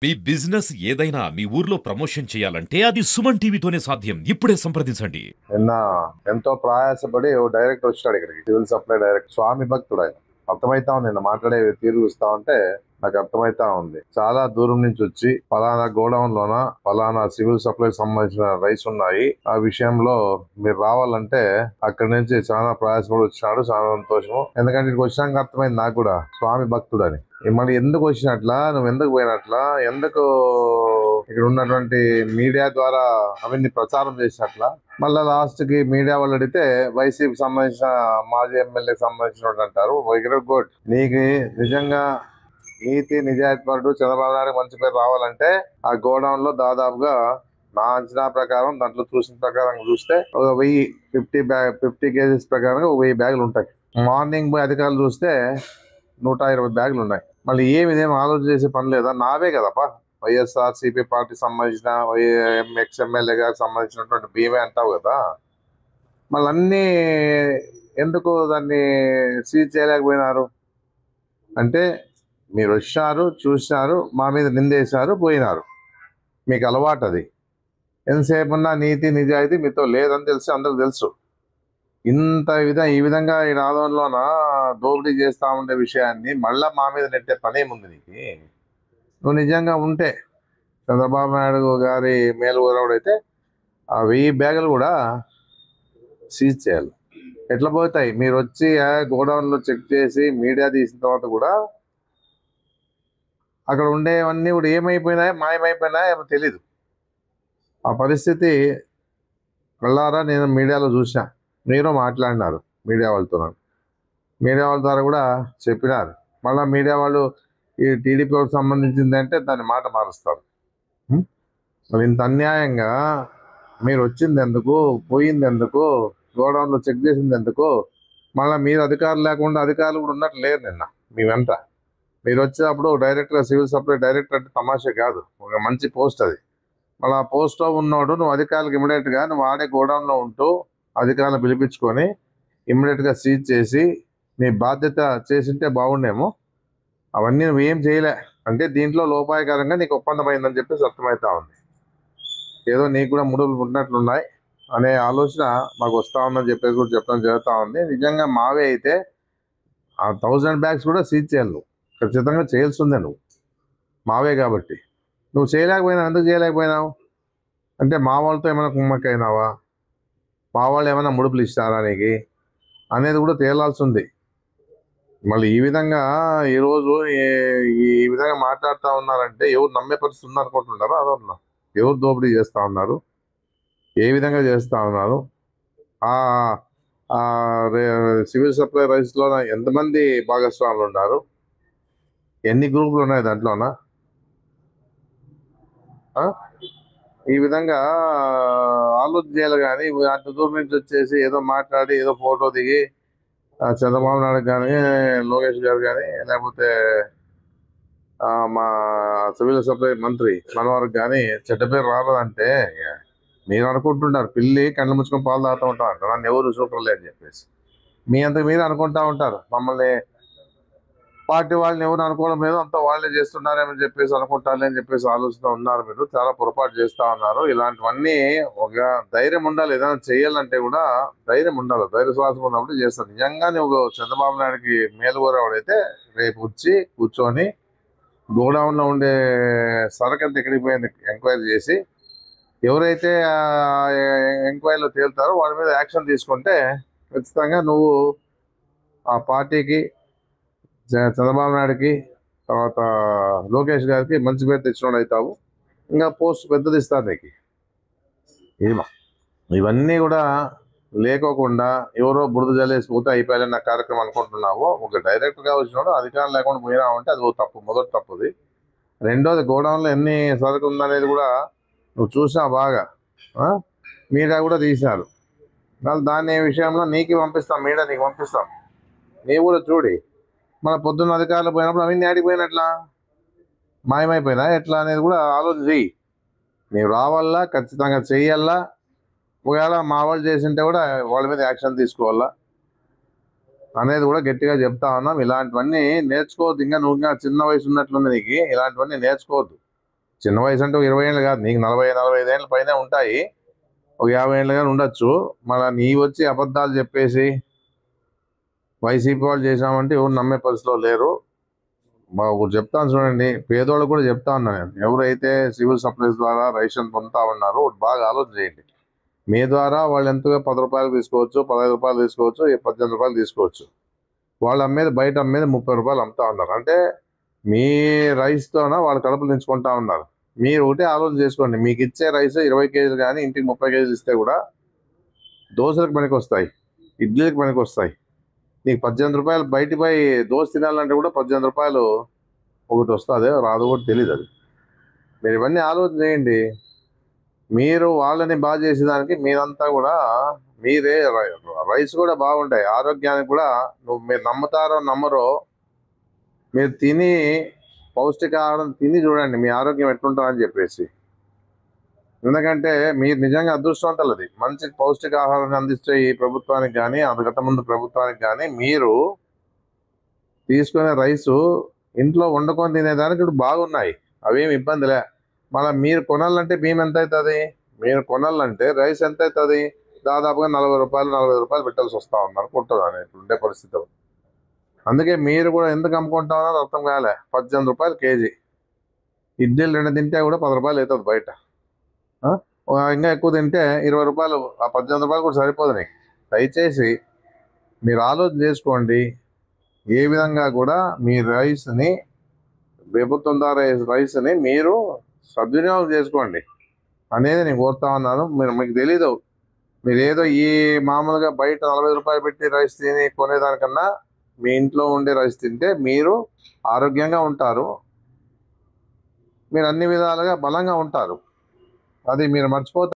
మీ business ఏదైనా మీ ఊర్లో promotion చేయాలంటే అది సుమన్ టీవీతోనే సాధ్యం. ఇప్పుడే సంప్రదించండి. నిన్న ఎంతో ప్రయాసపడి ఓ డైరెక్టర్ వచ్చాడు ఇక్కడికి, సివిల్ సప్లై డైరెక్టర్. స్వామి భక్తుడు ఆయన. అర్థమైతా ఉంది, నిన్న మాట్లాడే తీరు చూస్తా ఉంటే నాకు అర్థమైతా ఉంది. చాలా దూరం నుంచి వచ్చి ఫలానా గోడౌన్ లోన ఫలానా సివిల్ సప్లై సంబంధించిన రైస్ ఉన్నాయి, ఆ విషయంలో మీరు రావాలంటే అక్కడి నుంచి చాలా ప్రయాసపడి వచ్చినాడు. చాలా సంతోషం. ఎందుకంటే ఇక్కడికి వచ్చినాక అర్థమైంది నాకు కూడా స్వామి భక్తుడు అని. మళ్ళీ ఎందుకు వచ్చినట్లా, నువ్వు ఎందుకు పోయినట్లా, ఎందుకు ఇక్కడ ఉన్నటువంటి మీడియా ద్వారా అవన్నీ ప్రచారం చేసినట్లా. మళ్ళీ లాస్ట్ కి మీడియా వాళ్ళు అడిగితే వైసీపీ సంబంధించిన మాజీ ఎమ్మెల్యేకి సంబంధించిన అంటారు. గుడ్, నీకు నిజంగా నీతి నిజాయితీపరుడు చంద్రబాబు నాయుడు మంచి పేరు రావాలంటే ఆ గోడౌన్ లో దాదాపుగా నా అంచనా ప్రకారం, దాంట్లో చూసిన ప్రకారం చూస్తే ఒక 1050 కేజీస్ ప్రకారం 1000 బ్యాగులు ఉంటాయి. మార్నింగ్ పోయి అధికారులు చూస్తే 120 బ్యాగులు ఉన్నాయి. మళ్ళీ ఇదేం ఆలోచన చేసే పని లేదా? నావే కదపా వైఎస్ఆర్ సిపి పార్టీ సంబంధించిన ఎక్స్ ఎమ్మెల్యే గారికి సంబంధించినటువంటి బియ్యమే అంటావు కదా. మళ్ళీ అన్నీ ఎందుకు దాన్ని సీజ్ చేయలేకపోయినారు అంటే, మీరు వచ్చారు, చూసినారు, మా మీద నిందేశారు, పోయినారు. మీకు అలవాటు అది. ఎంతసేపు ఉన్నా నీతి నిజాయితీ మీతో లేదని తెలిసి అందరికి తెలుసు. ఈ విధంగా ఈ ఆందోళనలోన దోపిడీ చేస్తా ఉండే విషయాన్ని మళ్ళా మా మీద నెట్టే పనేముంది నీకు? నువ్వు నిజంగా ఉంటే చంద్రబాబు నాయుడు గారి మేలు అయితే ఆ 1000 బ్యాగులు కూడా సీజ్ చేయాలి. ఎట్లా పోతాయి? మీరు వచ్చి గోడౌన్లో చెక్ చేసి మీడియా తీసిన తర్వాత కూడా అక్కడ ఉండేవన్నీ కూడా ఏమైపోయినాయో, మాయమైపోయినాయో ఏమో తెలీదు. ఆ పరిస్థితి కళ్ళారా నేను మీడియాలో చూసా. మీరు మాట్లాడినారు మీడియా వాళ్ళతో, మీడియా వాళ్ళ ద్వారా కూడా చెప్పినారు. మళ్ళీ మీడియా వాళ్ళు ఈ టీడీపీకి సంబంధించింది అంటే దాన్ని మాట మారుస్తారు. మరి ఇంత అన్యాయంగా మీరు వచ్చింది ఎందుకు, పోయింది ఎందుకు, గోడౌన్లో చెక్ చేసింది ఎందుకు? మళ్ళీ మీరు అధికారులు లేకుండా అధికారులు కూడా ఉన్నట్టు లేరు. నిన్న మీ వెంట మీరు వచ్చేటప్పుడు డైరెక్ట్గా సివిల్ సప్లై డైరెక్టర్ అంటే తమాషా కాదు, ఒక మంచి పోస్ట్ అది. మళ్ళీ ఆ పోస్ట్లో ఉన్నాడు, నువ్వు అధికారులకు ఇమీడియట్గా నువ్వు ఆడే గోడౌన్లో ఉంటూ అధికారులను పిలిపించుకొని ఇమ్మీడియట్గా సీజ్ చేసి నీ బాధ్యత చేసింటే బాగుండేమో. అవన్నీ నువ్వేం చేయలే అంటే దీంట్లో లోపాయకరంగా నీకు ఒప్పందం అయిందని చెప్పేసి అర్థమవుతా ఉంది. ఏదో నీకు కూడా ముడుపులు పుట్టినట్లున్నాయి అనే ఆలోచన మాకు వస్తూ ఉందని చెప్పేసి కూడా చెప్పడం జరుగుతూ ఉంది. నిజంగా మావే అయితే ఆ 1000 బ్యాగ్స్ కూడా సీజ్ చేయాలి, నువ్వు ఖచ్చితంగా చేయాల్సిందే. నువ్వు మావే కాబట్టి నువ్వు చేయలేకపోయినావు. ఎందుకు చేయలేకపోయినావు అంటే మా వాళ్ళతో ఏమైనా కుమ్మక్కైనావా, మా వాళ్ళు ఏమైనా ముడుపులు ఇస్తారా నీకు అనేది కూడా తేలాల్సి ఉంది. మళ్ళీ ఈ విధంగా ఈరోజు ఈ విధంగా మాట్లాడుతూ ఉన్నారంటే ఎవరు నమ్మే పరిస్థితి ఉందనుకుంటున్నారో అదన్నా. ఎవరు దోపిడీ చేస్తూ ఉన్నారు, ఏ విధంగా చేస్తూ ఉన్నారు? సివిల్ సప్లై రైస్లో ఎంతమంది భాగస్వాములు ఉన్నారు, ఎన్ని గ్రూపులు ఉన్నాయి దాంట్లోనా? ఈ విధంగా ఆలోచన చేయాలి. కానీ అంత దూరం నుంచి వచ్చేసి ఏదో మాట్లాడి ఏదో ఫోటో దిగి చంద్రబాబు నాయుడు కానీ లోకేష్ గారు కానీ లేకపోతే మా సివిల్ సప్లై మంత్రి మనవరకు కానీ చెడ్డ పేరు రాలేదంటే మీరు అనుకుంటుంటారు. పిల్లి కళ్ళు ముచ్చుకొని పాలు తాగుతూ ఉంటారు, నన్ను ఎవరు చూడలే అని చెప్పేసి మీ అంతకు మీరు అనుకుంటా ఉంటారు. మమ్మల్ని పార్టీ వాళ్ళని ఎవరు అనుకోవడం లేదు, అంతా వాళ్ళే చేస్తున్నారేమని చెప్పేసి అనుకుంటారని అని చెప్పేసి ఆలోచిస్తూ ఉన్నారు. మీరు చాలా పొరపాటు చేస్తూ ఉన్నారు. ఇలాంటివన్నీ ఒక ధైర్యం ఉండాలి. ఏదైనా చేయాలంటే కూడా ధైర్యం ఉండాలి. ధైర్య శ్వాసం ఉన్నప్పుడు చేస్తారు. నిజంగా నువ్వు చంద్రబాబు నాయుడికి మేలు కోరేవాడైతే రేపు వచ్చి కూర్చొని గోడౌన్లో ఉండే సరుకు ఎంత ఎక్కడికి పోయింది ఎంక్వైరీ చేసి ఎవరైతే ఎంక్వైరీలో తేలుతారో వాళ్ళ మీద యాక్షన్ తీసుకుంటే ఖచ్చితంగా నువ్వు ఆ పార్టీకి, చంద్రబాబు నాయుడికి, తర్వాత లోకేష్ గారికి మంచి పేరు తెచ్చినోడు అవుతావు. ఇంకా పోస్ట్ పెద్దది ఇస్తారు నీకు. ఇవన్నీ కూడా లేకోకుండా ఎవరో బురద జల్లేసిపోతే అయిపోయాలన్న కార్యక్రమం అనుకుంటున్నావు. ఒక డైరెక్ట్గా వచ్చినాడు అధికారం లేకుండా పోయినావంటే అది తప్పు, మొదటి తప్పుది. రెండోది, గోడౌన్లో ఎన్ని సరుకు ఉందనేది కూడా నువ్వు చూసినా బాగా. మీడియా కూడా తీసినారు. దాని విషయంలో నీకు పంపిస్తాం, మీడియా నీకు పంపిస్తాం, నీవు కూడా చూడి. మన పొద్దున్న అధికారులు పోయినప్పుడు అవన్నీ ఆడిపోయినట్లా, మాయమైపోయినా ఎట్లా అనేది కూడా ఆలోచన చెయ్యి. నీవు రావాలా, ఖచ్చితంగా చెయ్యాలా. ఒకవేళ మా వాళ్ళు చేసింటే కూడా వాళ్ళ మీద యాక్షన్ తీసుకోవాలా అనేది కూడా గట్టిగా చెప్తా ఉన్నాం. ఇలాంటివన్నీ నేర్చుకోవద్దు. ఇంకా నువ్వు ఇంకా చిన్న వయసు ఉన్నట్లుంది నీకు, ఇలాంటివన్నీ నేర్చుకోవద్దు. చిన్న వయసు అంటే 20 ఏళ్ళు కాదు, నీకు 40-45 ఏళ్ళ పైన ఉంటాయి, ఒక 50 ఏళ్ళు కానీ ఉండొచ్చు. మళ్ళీ నీ వచ్చి అబద్ధాలు చెప్పేసి వైసీపీ వాళ్ళు చేసామంటే ఎవరు నమ్మే పరిస్థితిలో లేరు. ఒకటి చెప్తాను చూడండి, పేదోళ్ళు కూడా చెప్తా ఉన్నాను నేను, ఎవరైతే సివిల్ సప్లైస్ ద్వారా రేషన్ పొందుతా ఉన్నారో బాగా ఆలోచన చేయండి. మీ ద్వారా వాళ్ళు ఎంతగా 10 రూపాయలు తీసుకోవచ్చు, 15 రూపాయలు తీసుకోవచ్చు, 18 రూపాయలు తీసుకోవచ్చు. వాళ్ళు అమ్మేది బయట అమ్మేది 30 రూపాయలు అమ్ముతా ఉన్నారు. అంటే మీ రైస్తోన వాళ్ళు కడుపులు తెంచుకుంటా ఉన్నారు. మీరు ఒకటే ఆలోచన చేసుకోండి, మీకు ఇచ్చే రైస్ 20 కేజీలు కానీ ఇంటికి 30 కేజీలు ఇస్తే కూడా దోశలకు పనికి వస్తాయి, ఇడ్లీలకు పనికి వస్తాయి. నీకు 18 రూపాయలు బయట పోయి దోశ తినాలంటే కూడా 18 రూపాయలు ఒకటి వస్తుంది, రాదు కూడా తెలియదు. అది మీరు ఇవన్నీ ఆలోచన చేయండి. మీరు వాళ్ళని బాగా చేసేదానికి మీరంతా కూడా మీరే రైస్ కూడా బాగుంటాయి, ఆరోగ్యానికి కూడా మీరు నమ్ముతారో నమ్మరో, మీరు తిని పౌష్టికాహారం తిని చూడండి మీ ఆరోగ్యం ఎట్లుంటుందని చెప్పేసి. ఎందుకంటే మీరు నిజంగా అదృష్టవంతులు. అది మంచి పౌష్టికాహారాన్ని అందించే ఈ ప్రభుత్వానికి కానీ అంతకంత ముందు ప్రభుత్వానికి కానీ మీరు తీసుకునే రైసు ఇంట్లో వండుకొని తినేదానికి ఇప్పుడు బాగున్నాయి, అవేమి ఇబ్బందిలే. మళ్ళీ మీరు కొనాలంటే బియ్యం ఎంత అవుతుంది, మీరు కొనాలంటే రైస్ ఎంత అవుతుంది, దాదాపుగా 40 రూపాయలు 45 రూపాయలు పెట్టాల్సి వస్తూ ఉన్నారు కొంటున్నాను ఇప్పుడు ఉండే పరిస్థితులు. అందుకే మీరు కూడా ఎందుకు అమ్ముకుంటా ఉన్నారో అర్థం కాలే. 18 రూపాయలు కేజీ, ఇడ్లీలు 2 తింటే కూడా 10 రూపాయలు అవుతుంది బయట. ఇంకా ఎక్కువ తింటే 20 రూపాయలు, ఆ 18 రూపాయలు కూడా సరిపోదు నీకు. దయచేసి మీరు ఆలోచన చేసుకోండి, ఏ విధంగా కూడా మీ రైస్ని, ప్రభుత్వం ద్వారా రైస్ని మీరు సద్వినియోగం చేసుకోండి అనేది నేను కోరుతా ఉన్నాను. మీకు తెలీదు, మీరు ఏదో ఈ మామూలుగా బయట 40 రూపాయలు పెట్టి రైస్ తిని కొనేదానికన్నా మీ ఇంట్లో ఉండే రైస్ తింటే మీరు ఆరోగ్యంగా ఉంటారు, మీరు అన్ని విధాలుగా బలంగా ఉంటారు. అది మీరు మర్చిపోతారు.